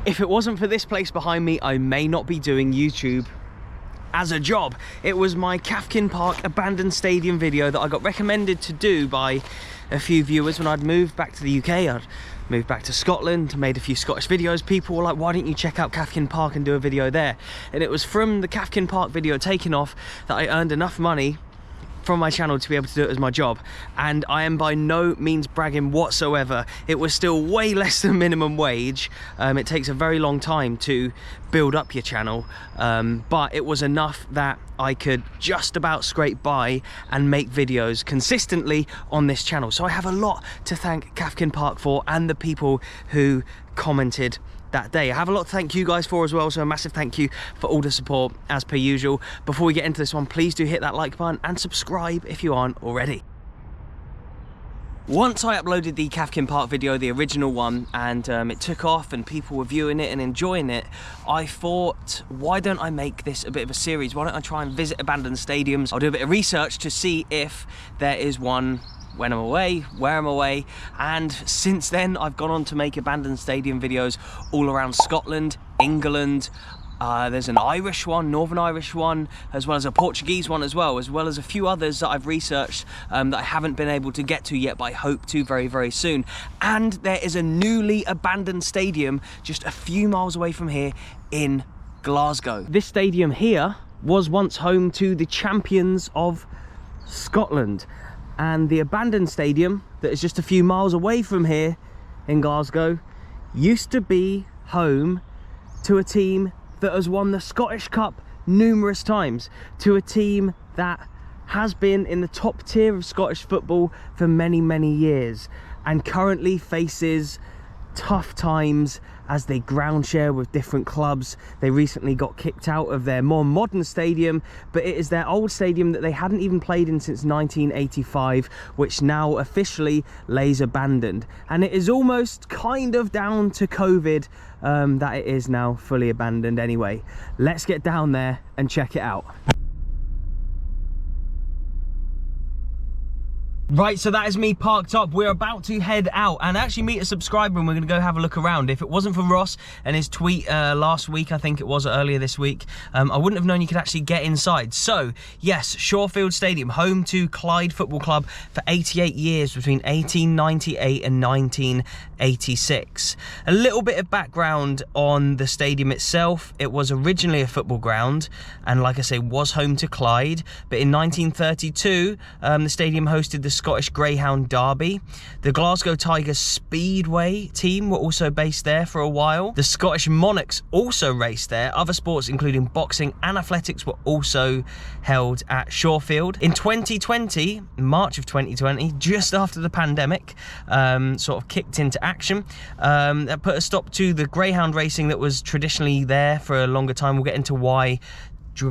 If it wasn't for this place behind me, I may not be doing YouTube as a job. It was my Hamilton Park abandoned stadium video that I got recommended to do by a few viewers when I'd moved back to the UK. I'd moved back to Scotland, made a few Scottish videos. People were like, why don't you check out Hamilton Park and do a video there? And it was from the Hamilton Park video taking off that I earned enough money from my channel to be able to do it as my job. And I am by no means bragging whatsoever. It was still way less than minimum wage. It takes a very long time to build up your channel, but it was enough that I could just about scrape by and make videos consistently on this channel. So I have a lot to thank Hamilton Park for, and the people who commented that day. I have a lot to thank you guys for as well, so a massive thank you for all the support as per usual. Before we get into this one, please do hit that like button and subscribe if you aren't already. Once I uploaded the Hamilton Park video, the original one, and it took off and people were viewing it and enjoying it, I thought, why don't I make this a bit of a series? Why don't I try and visit abandoned stadiums? I'll do a bit of research to see if there is one when I'm away, where I'm away, and since then I've gone on to make abandoned stadium videos all around Scotland, England. There's an Irish one, Northern Irish one, as well as a Portuguese one as well as a few others that I've researched that I haven't been able to get to yet, but I hope to very, very soon. And there is a newly abandoned stadium just a few miles away from here in Glasgow. This stadium here was once home to the champions of Scotland. And the abandoned stadium that is just a few miles away from here in Glasgow used to be home to a team that has won the Scottish Cup numerous times, to a team that has been in the top tier of Scottish football for many, many years, and currently faces tough times as they ground share with different clubs. They recently got kicked out of their more modern stadium, but it is their old stadium that they hadn't even played in since 1985, which now officially lays abandoned. And it is almost kind of down to COVID that it is now fully abandoned. Anyway, let's get down there and check it out. Right, so that is me parked up. We're about to head out and actually meet a subscriber, and we're going to go have a look around. If it wasn't for Ross and his tweet last week, I think it was earlier this week, I wouldn't have known you could actually get inside. So, yes, Shawfield Stadium, home to Clyde Football Club for 88 years between 1898 and 1986. A little bit of background on the stadium itself. It was originally a football ground and, like I say, was home to Clyde. But in 1932, the stadium hosted the Scottish Greyhound Derby. The Glasgow Tigers Speedway team were also based there for a while. The Scottish Monarchs also raced there. Other sports, including boxing and athletics, were also held at Shawfield. In 2020, March of 2020, just after the pandemic sort of kicked into action, that put a stop to the greyhound racing that was traditionally there for a longer time. We'll get into why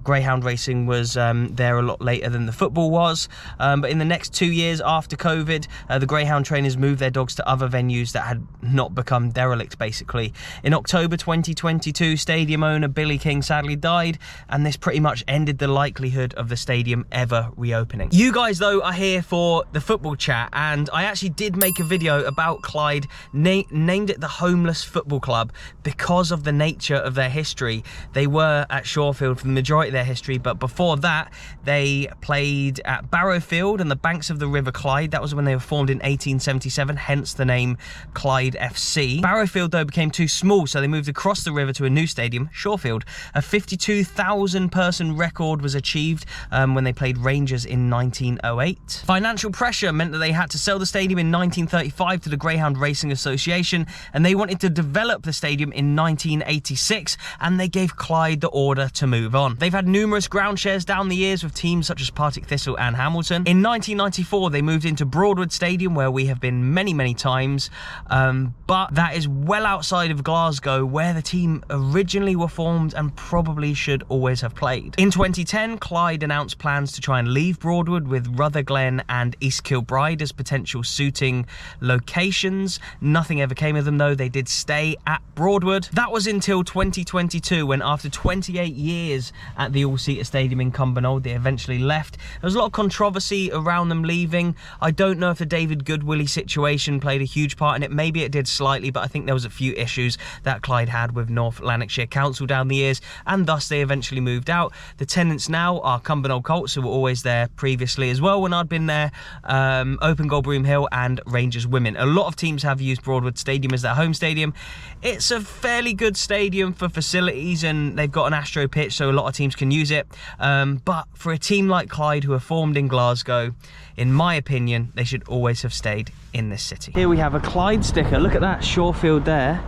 greyhound racing was there a lot later than the football was, but in the next 2 years after COVID, the greyhound trainers moved their dogs to other venues that had not become derelict, basically. In October 2022, stadium owner Billy King sadly died, and this pretty much ended the likelihood of the stadium ever reopening. You guys, though, are here for the football chat, and I actually did make a video about Clyde, named it the Homeless Football Club because of the nature of their history. They were at Shawfield for the majority of their history, but before that they played at Barrowfield and the banks of the River Clyde. That was when they were formed in 1877, hence the name Clyde FC. Barrowfield, though, became too small, so they moved across the river to a new stadium, Shawfield. A 52,000 person record was achieved when they played Rangers in 1908. Financial pressure meant that they had to sell the stadium in 1935 to the Greyhound Racing Association, and they wanted to develop the stadium in 1986, and they gave Clyde the order to move on. They've had numerous ground shares down the years with teams such as Partick Thistle and Hamilton. In 1994, they moved into Broadwood Stadium, where we have been many, many times, but that is well outside of Glasgow, where the team originally were formed and probably should always have played. In 2010, Clyde announced plans to try and leave Broadwood, with Rutherglen and East Kilbride as potential suiting locations. Nothing ever came of them, though. They did stay at Broadwood. That was until 2022, when after 28 years at the All-Seater Stadium in Cumbernauld. They eventually left. There was a lot of controversy around them leaving. I don't know if the David Goodwillie situation played a huge part in it. Maybe it did slightly, but I think there was a few issues that Clyde had with North Lanarkshire Council down the years, and thus they eventually moved out. The tenants now are Cumbernauld Colts, who were always there previously as well when I'd been there, Open Goal Broom Hill and Rangers Women. A lot of teams have used Broadwood Stadium as their home stadium. It's a fairly good stadium for facilities, and they've got an Astro pitch, so a lot of teams can use it. But for a team like Clyde, who are formed in Glasgow, in my opinion, they should always have stayed in this city. Here we have a Clyde sticker. Look at that, Shawfield there.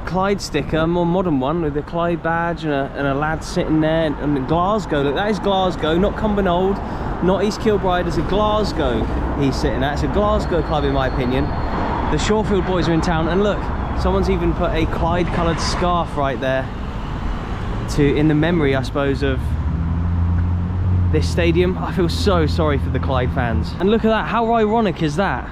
Clyde sticker, a more modern one with the Clyde badge and a lad sitting there. And Glasgow, look, that is Glasgow, not Cumbernauld, not East Kilbride. It's a Glasgow he's sitting at. It's a Glasgow club in my opinion. The Shawfield boys are in town, and look, someone's even put a Clyde coloured scarf right there in the memory, I suppose, of this stadium. I feel so sorry for the Clyde fans. And look at that, how ironic is that?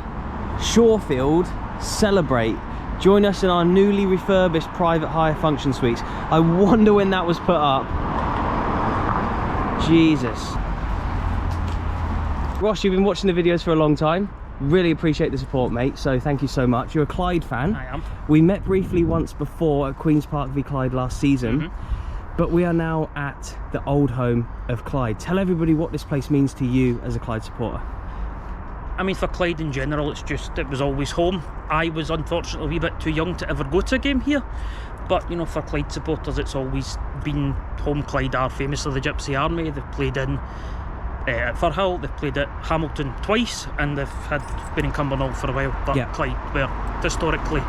Shawfield celebrate. Join us in our newly refurbished private hire function suites. I wonder when that was put up. Jesus. Ross, you've been watching the videos for a long time. Really appreciate the support, mate, so thank you so much. You're a Clyde fan. I am. We met briefly once before at Queen's Park v Clyde last season, but we are now at the old home of Clyde. Tell everybody what this place means to you as a Clyde supporter. I mean, for Clyde in general, it was always home. I was unfortunately a wee bit too young to ever go to a game here, but you know, for Clyde supporters, it's always been home. Clyde are famously the Gypsy Army. They've played in at Firhill, they've played at Hamilton twice, and they've been in Cumbernauld for a while. But yeah, Clyde were historically,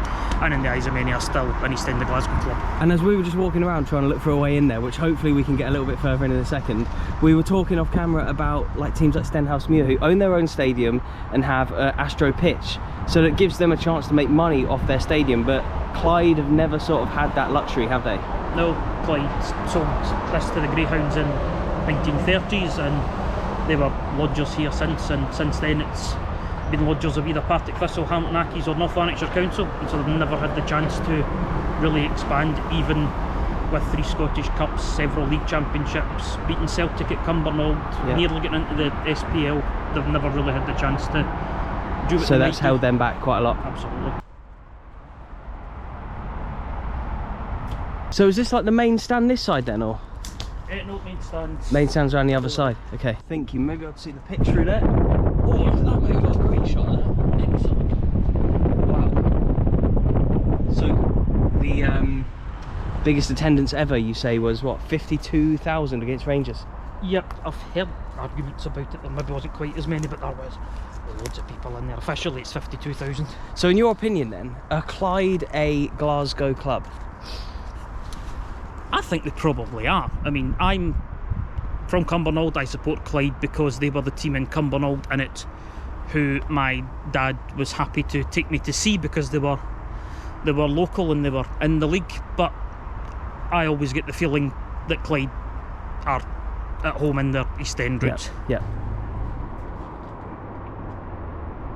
and in the eyes of many, are still an East End of Glasgow club. And as we were just walking around trying to look for a way in there, which hopefully we can get a little bit further in a second, we were talking off camera about like teams like Stenhousemuir who own their own stadium and have an Astro pitch, so that gives them a chance to make money off their stadium. But Clyde have never sort of had that luxury, have they? No, Clyde sold this to the Greyhounds in 1930s, and they were lodgers here since, and since then it's been lodgers of either Partick Thistle, Hamilton Accies or North Lanarkshire Council, and so they've never had the chance to really expand, even with 3 Scottish Cups, several league championships, beating Celtic at Cumbernauld, nearly getting into the SPL. They've never really had the chance to do it. So that's held them back quite a lot. Absolutely. So is this like the main stand this side then, or? No, main stands. Main stands around the other side. Okay. Thinking maybe I'd see the pitch through there. Oh, look at that, mate. We've got a great shot there. Excellent. Wow. So the biggest attendance ever, you say, was what, 52,000 against Rangers? Yep, I've heard arguments about it. There maybe wasn't quite as many, but there was loads of people in there. Officially, it's 52,000. So in your opinion then, are Clyde a Glasgow club? I think they probably are. I mean, I'm from Cumbernauld. I support Clyde because they were the team in Cumbernauld, and it's who my dad was happy to take me to see because they were local and they were in the league. But I always get the feeling that Clyde are at home in their East End roots. Yeah.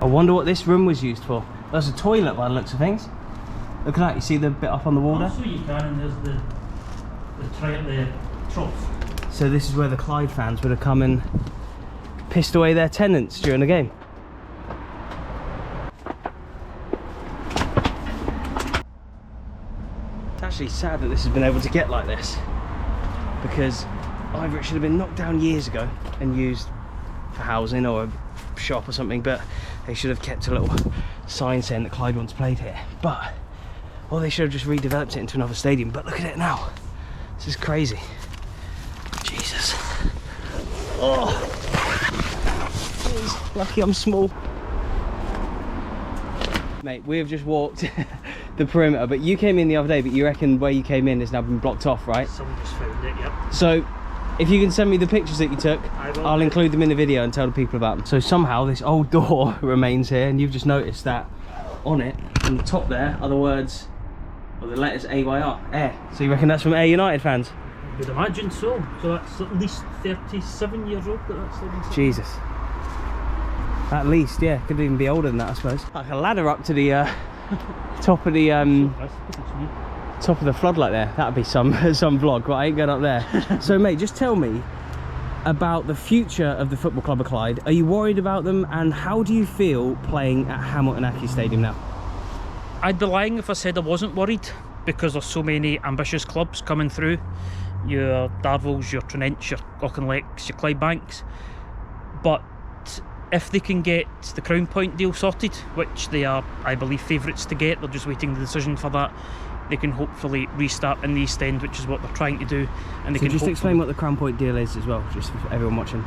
I wonder what this room was used for. There's a toilet by the looks of things. Look at that. You see the bit up on the wall there? Also you can, and there's the trough. So this is where the Clyde fans would have come and pissed away their tenants during the game. It's actually sad that this has been able to get like this, because either it should have been knocked down years ago and used for housing or a shop or something, but they should have kept a little sign saying that Clyde once played here. But, or they should have just redeveloped it into another stadium. But look at it now. This is crazy. Jesus. Oh. Lucky I'm small. Mate, we have just walked the perimeter, but you came in the other day, but you reckon where you came in has now been blocked off, right? Someone just found it, yep. So, if you can send me the pictures that you took, I'll include them in the video and tell the people about them. So somehow this old door remains here, and you've just noticed that on it, on the top there, are the words, or the letters AYR, Air. So you reckon that's from Ayr United fans? I would imagine so. So that's at least 37 years old that that's living. Jesus. At least, yeah. Could even be older than that, I suppose. Like a ladder up to the top of the top of the floodlight there. That'd be some vlog, but I ain't going up there. So mate, just tell me about the future of the Football Club of Clyde. Are you worried about them, and how do you feel playing at Hamilton Accies Stadium now? I'd be lying if I said I wasn't worried, because there's so many ambitious clubs coming through. Your Darvilles, your Trinents, your Auchinlecks, your Clydebanks. But if they can get the Crown Point deal sorted, which they are, I believe, favourites to get, they're just waiting the decision for that, they can hopefully restart in the East End, which is what they're trying to do. And they so can just explain what the Crown Point deal is as well, just for everyone watching.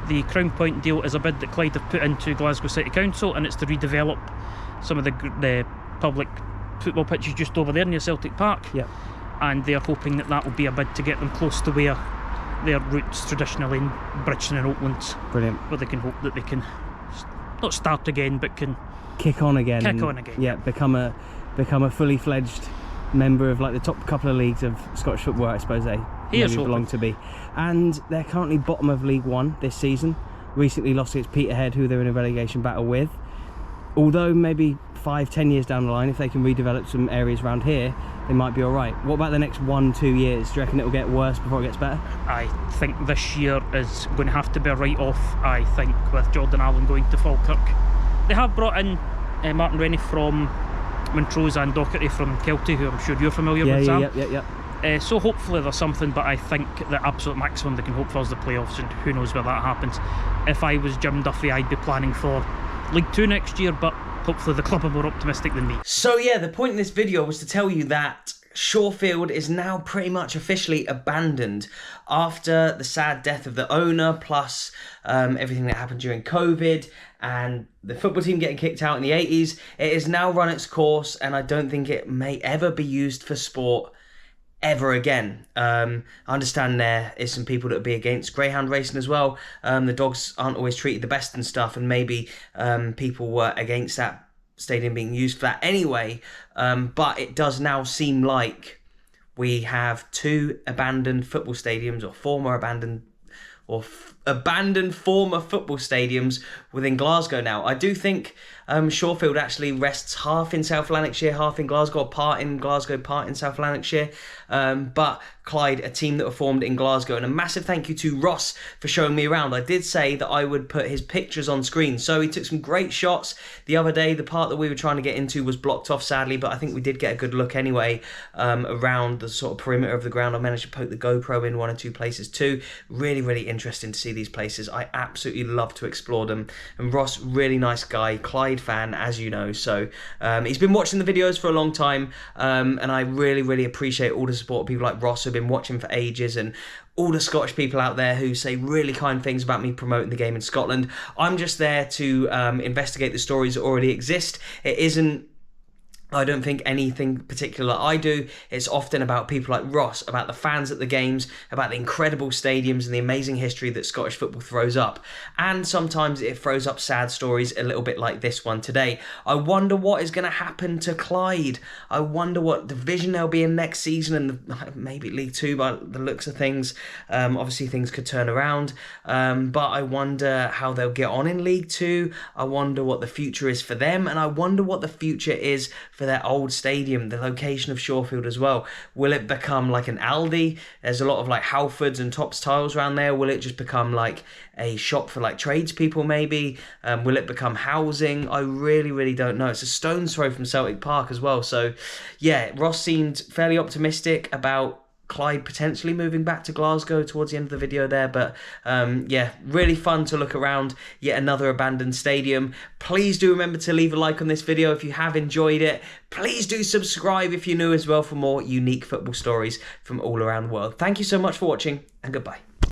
The Crown Point deal is a bid that Clyde have put into Glasgow City Council, and it's to redevelop some of the public football pitches just over there near Celtic Park. Yep. And they're hoping that that will be a bid to get them close to where their roots traditionally in Bridgeton and Oatlands. Brilliant. Where they can hope that they can not start again, but can kick on again. Yeah, become a fully fledged member of like the top couple of leagues of Scottish football, I suppose they belong to be. And they're currently bottom of League One this season. Recently lost against Peterhead, who they're in a relegation battle with. Although maybe 5-10 years down the line, if they can redevelop some areas around here, they might be all right. What about the next 1-2 years? Do you reckon it will get worse before it gets better? I think this year is going to have to be a write-off, I think, with Jordan Allen going to Falkirk. They have brought in Martin Rennie from Montrose and Docherty from Kelty, who I'm sure you're familiar with, Sam. Yeah. So hopefully there's something, but I think the absolute maximum they can hope for is the playoffs, and who knows where that happens. If I was Jim Duffy, I'd be planning for League 2 next year, but hopefully the club are more optimistic than me. So yeah, the point in this video was to tell you that Shawfield is now pretty much officially abandoned after the sad death of the owner, plus everything that happened during COVID and the football team getting kicked out in the 80s. It has now run its course, and I don't think it may ever be used for sport ever again. I understand there is some people that would be against greyhound racing as well. The dogs aren't always treated the best and stuff, and maybe people were against that stadium being used for that anyway. But it does now seem like we have two abandoned football stadiums, or abandoned former football stadiums within Glasgow now. I do think Shawfield actually rests half in South Lanarkshire, half in Glasgow, part in Glasgow, part in South Lanarkshire. But Clyde, a team that were formed in Glasgow, and a massive thank you to Ross for showing me around. I did say that I would put his pictures on screen, so he took some great shots the other day. The part that we were trying to get into was blocked off, sadly, but I think we did get a good look anyway around the sort of perimeter of the ground. I managed to poke the GoPro in one or two places too. Really, really interesting to see these places. I absolutely love to explore them. And Ross, really nice guy, Clyde fan, as you know, so he's been watching the videos for a long time, and I really, really appreciate all the support of people like Ross who've been watching for ages, and all the Scottish people out there who say really kind things about me promoting the game in Scotland. I'm just there to investigate the stories that already exist. It isn't, I don't think, anything particular I do. It's often about people like Ross, about the fans at the games, about the incredible stadiums and the amazing history that Scottish football throws up. And sometimes it throws up sad stories, a little bit like this one today. I wonder what is going to happen to Clyde. I wonder what division they'll be in next season, and maybe League 2 by the looks of things. Obviously things could turn around, but I wonder how they'll get on in League 2. I wonder what the future is for them, and I wonder what the future is for their old stadium, the location of Shawfield as well. Will it become like an Aldi? There's a lot of like Halfords and Tops tiles around there. Will it just become like a shop for like tradespeople maybe? Will it become housing? I really, really don't know. It's a stone's throw from Celtic Park as well. So yeah, Ross seemed fairly optimistic about Clyde potentially moving back to Glasgow towards the end of the video there, but yeah, really fun to look around yet another abandoned stadium. Please do remember to leave a like on this video if you have enjoyed it. Please do subscribe if you're new as well for more unique football stories from all around the world. Thank you so much for watching, and goodbye.